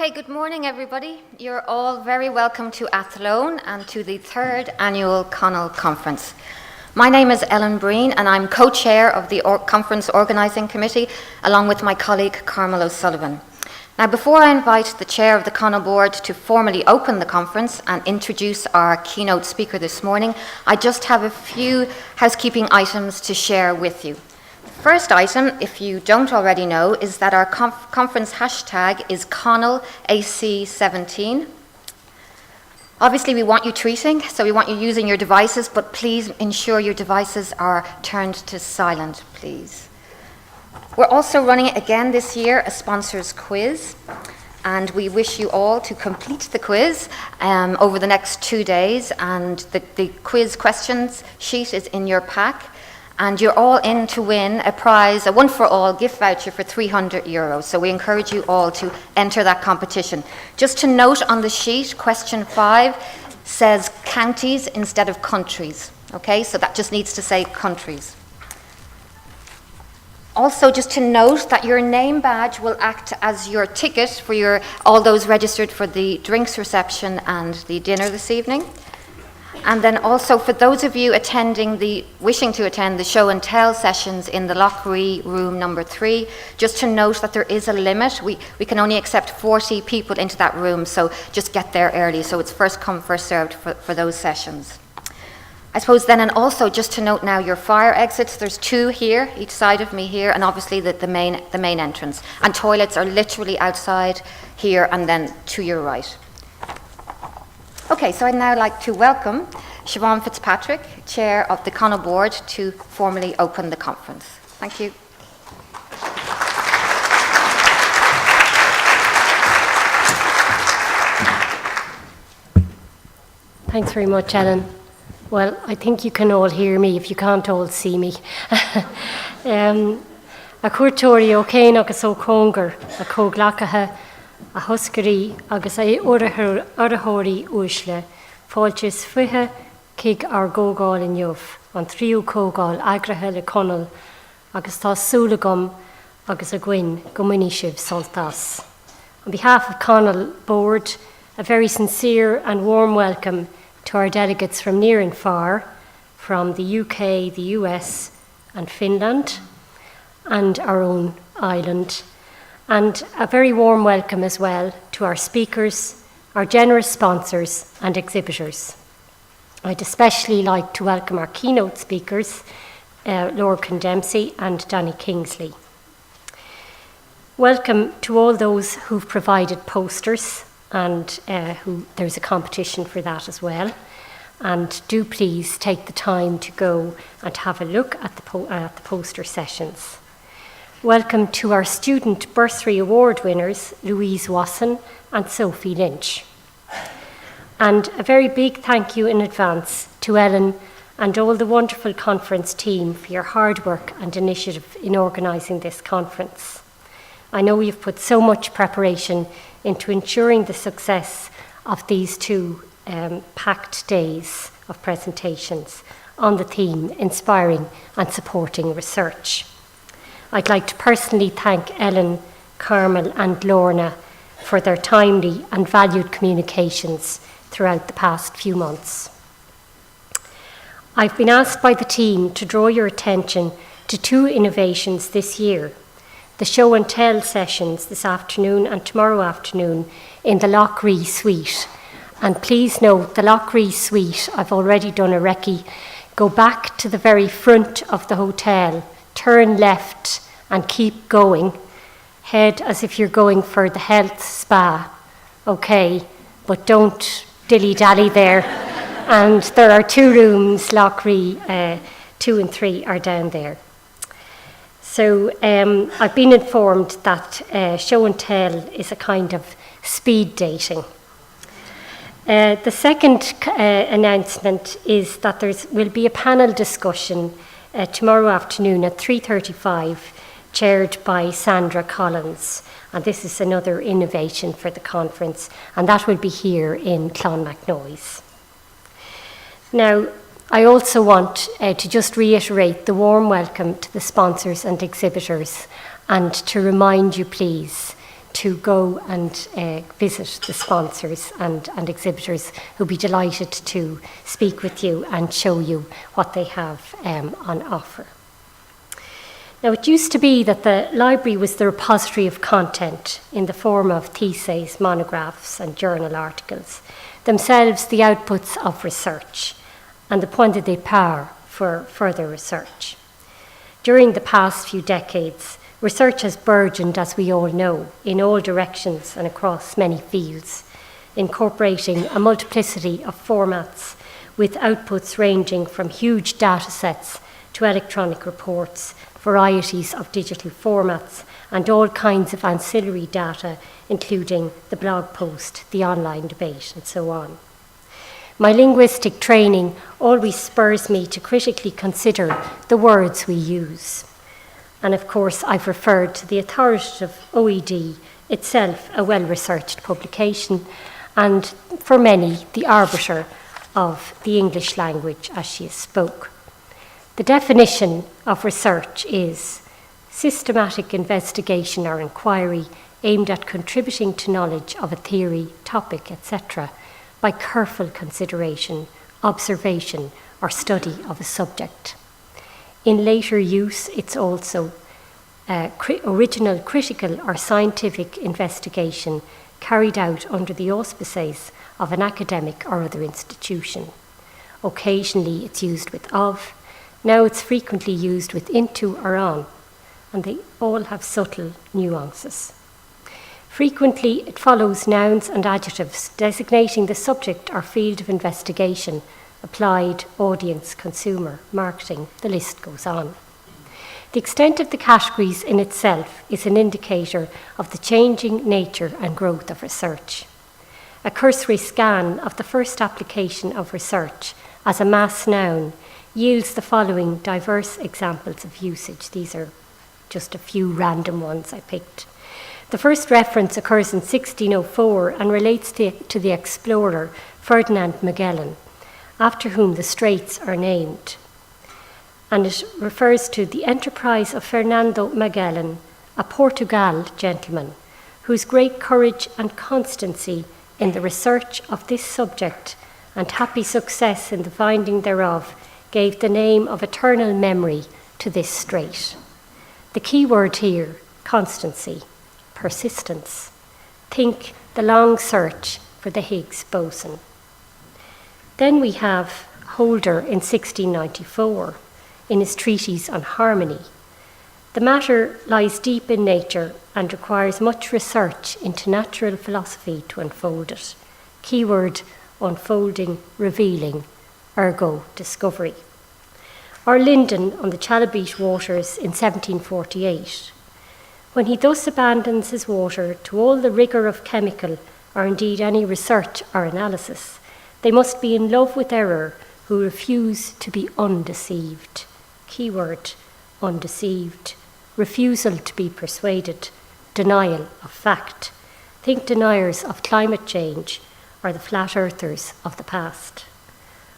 Okay, good morning everybody. You're all very welcome to Athlone and to the third annual Conul conference. My name is Ellen Breen and I'm co-chair of the conference organising committee along with my colleague Carmel O'Sullivan. Now before I invite the chair of the Conul board to formally open the conference and introduce our keynote speaker this morning, I just have a few housekeeping items to share with you. First item, if you don't already know, is that our conference hashtag is ConulAC17. Obviously, we want you tweeting, so we want you using your devices, but please ensure your devices are turned to silent, please. We're also running again this year a sponsors quiz, and we wish you all to complete the quiz over the next 2 days, and the quiz questions sheet is in your pack. And you're all in to win a prize, a one-for-all gift voucher for €300. So we encourage you all to enter that competition. Just to note on the sheet, question 5 says counties instead of countries. Okay, so that just needs to say countries. Also, just to note that your name badge will act as your ticket for all those registered for the drinks reception and the dinner this evening. And then also for those of you wishing to attend the show and tell sessions in the Lochrie room number 3, just to note that there is a limit. We can only accept 40 people into that room, so just get there early. So it's first come, first served for those sessions. I suppose then, and also just to note now your fire exits, there's 2 here, each side of me here, and obviously the main entrance. And toilets are literally outside here and then to your right. Okay, so I'd now like to welcome Siobhan Fitzpatrick, Chair of the Conul Board, to formally open the conference. Thank you. Thanks very much, Ellen. Well, I think you can all hear me if you can't all see me. A cuairteoirí ó céin agus ó cóngar a cóglacathe a hoscarí agus orthóirí uaisle, fáiltis fuithe cig ar gógáil in jobh, an tríú cógáil agrathe le Conul, agus tá súla gom agus a gcuin go muinní sibh soltas. On behalf of Conul Board, a very sincere and warm welcome to our delegates from near and far, from the UK, the US and Finland, and our own island. And a very warm welcome as well to our speakers, our generous sponsors and exhibitors. I'd especially like to welcome our keynote speakers, Laura Condemsey and Danny Kingsley. Welcome to all those who've provided posters, and there's a competition for that as well. And do please take the time to go and have a look at the poster sessions. Welcome to our Student Bursary Award winners, Louise Wasson and Sophie Lynch. And a very big thank you in advance to Ellen and all the wonderful conference team for your hard work and initiative in organising this conference. I know you've put so much preparation into ensuring the success of these 2 packed days of presentations on the theme Inspiring and Supporting Research. I'd like to personally thank Ellen, Carmel and Lorna for their timely and valued communications throughout the past few months. I've been asked by the team to draw your attention to 2 innovations this year: the show and tell sessions this afternoon and tomorrow afternoon in the Lochrie suite. And please note, the Lochrie suite, I've already done a recce, go back to the very front of the hotel, turn left and keep going. Head as if you're going for the health spa, okay, but don't dilly-dally there. And there are 2 rooms, Lochrie 2 and 3 are down there. So I've been informed that show and tell is a kind of speed dating. The second announcement is that there will be a panel discussion tomorrow afternoon at 3:35, chaired by Sandra Collins. And this is another innovation for the conference, and that will be here in Clonmacnoise. Now, I also want to just reiterate the warm welcome to the sponsors and exhibitors, and to remind you, please, to go and visit the sponsors and exhibitors who'll be delighted to speak with you and show you what they have on offer. Now, it used to be that the library was the repository of content in the form of theses, monographs and journal articles, themselves the outputs of research and the point de départ for further research. During the past few decades, research has burgeoned, as we all know, in all directions and across many fields, incorporating a multiplicity of formats with outputs ranging from huge data sets to electronic reports, varieties of digital formats, and all kinds of ancillary data, including the blog post, the online debate, and so on. My linguistic training always spurs me to critically consider the words we use. And of course, I've referred to the authoritative OED, itself a well-researched publication, and for many, the arbiter of the English language as she is spoke. The definition of research is systematic investigation or inquiry aimed at contributing to knowledge of a theory, topic, etc., by careful consideration, observation, or study of a subject. In later use, it's also original critical or scientific investigation carried out under the auspices of an academic or other institution. Occasionally, it's used with of. Now it's frequently used with into or on, and they all have subtle nuances. Frequently, it follows nouns and adjectives designating the subject or field of investigation, applied, audience, consumer, marketing, the list goes on. The extent of the categories in itself is an indicator of the changing nature and growth of research. A cursory scan of the first application of research as a mass noun yields the following diverse examples of usage. These are just a few random ones I picked. The first reference occurs in 1604 and relates to the explorer Ferdinand Magellan, after whom the straits are named. And it refers to the enterprise of Fernando Magellan, a Portugal gentleman, whose great courage and constancy in the research of this subject and happy success in the finding thereof gave the name of eternal memory to this strait. The key word here, constancy, persistence. Think the long search for the Higgs boson. Then we have Holder in 1694 in his treatise on harmony. The matter lies deep in nature and requires much research into natural philosophy to unfold it. Keyword, unfolding, revealing, ergo discovery. Or Linden on the Chalybeate waters in 1748. When he thus abandons his water to all the rigour of chemical, or indeed any research or analysis, they must be in love with error who refuse to be undeceived. Keyword, undeceived. Refusal to be persuaded. Denial of fact. Think deniers of climate change or the flat earthers of the past.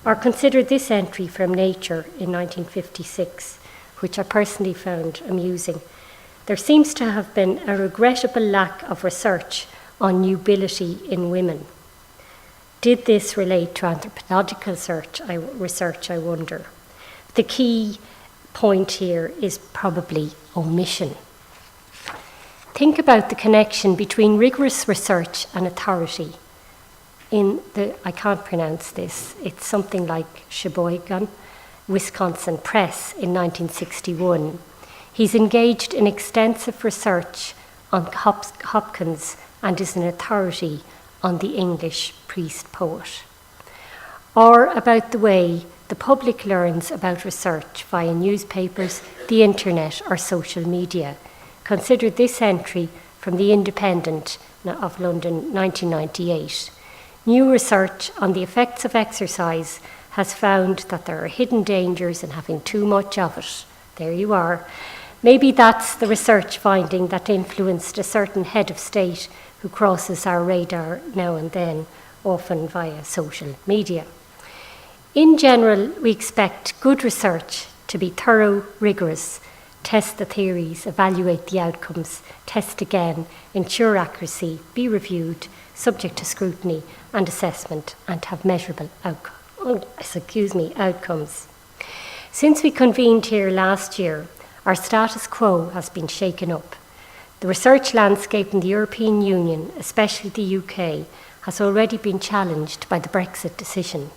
Or consider this entry from Nature in 1956, which I personally found amusing. There seems to have been a regrettable lack of research on nubility in women. Did this relate to anthropological research, I wonder? The key point here is probably omission. Think about the connection between rigorous research and authority. I can't pronounce this, it's something like Sheboygan, Wisconsin Press in 1961. He's engaged in extensive research on Hopkins and is an authority on the English priest poet. Or about the way the public learns about research via newspapers, the internet, or social media. Consider this entry from The Independent of London, 1998. New research on the effects of exercise has found that there are hidden dangers in having too much of it. There you are. Maybe that's the research finding that influenced a certain head of state who crosses our radar now and then, often via social media. In general, we expect good research to be thorough, rigorous, test the theories, evaluate the outcomes, test again, ensure accuracy, be reviewed, subject to scrutiny and assessment, and have measurable outcomes. Since we convened here last year, our status quo has been shaken up. The research landscape in the European Union, especially the UK, has already been challenged by the Brexit decision.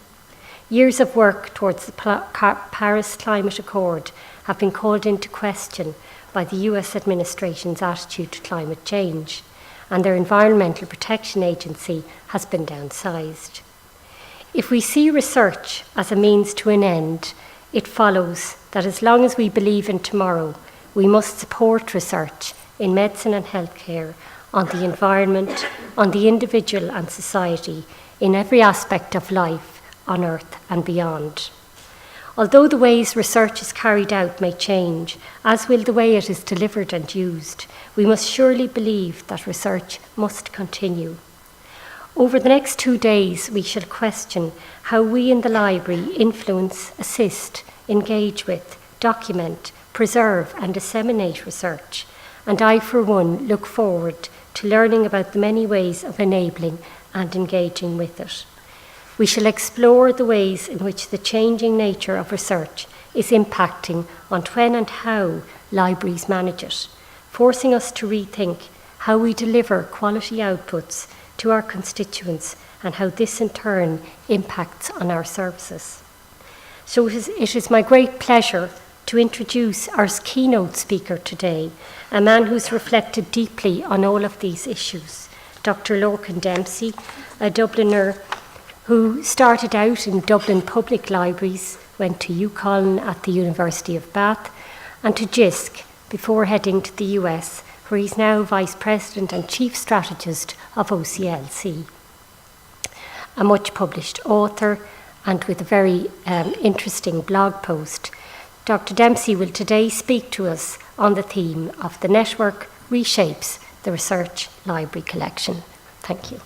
Years of work towards the Paris Climate Accord have been called into question by the US administration's attitude to climate change, and their Environmental Protection Agency has been downsized. If we see research as a means to an end, it follows that as long as we believe in tomorrow, we must support research in medicine and healthcare on the environment, on the individual and society, in every aspect of life on Earth and beyond. Although the ways research is carried out may change, as will the way it is delivered and used, we must surely believe that research must continue. Over the next 2 days, we shall question how we in the library influence, assist, engage with, document, preserve and disseminate research, and I, for one, look forward to learning about the many ways of enabling and engaging with it. We shall explore the ways in which the changing nature of research is impacting on when and how libraries manage it, forcing us to rethink how we deliver quality outputs to our constituents and how this in turn impacts on our services. So it is my great pleasure to introduce our keynote speaker today, a man who's reflected deeply on all of these issues, Dr. Lorcan Dempsey, a Dubliner who started out in Dublin public libraries, went to UConn at the University of Bath, and to JISC before heading to the US, where he's now Vice President and Chief Strategist of OCLC. A much published author and with a very interesting blog post, Dr. Dempsey will today speak to us on the theme of The Network Reshapes the Research Library Collection. Thank you.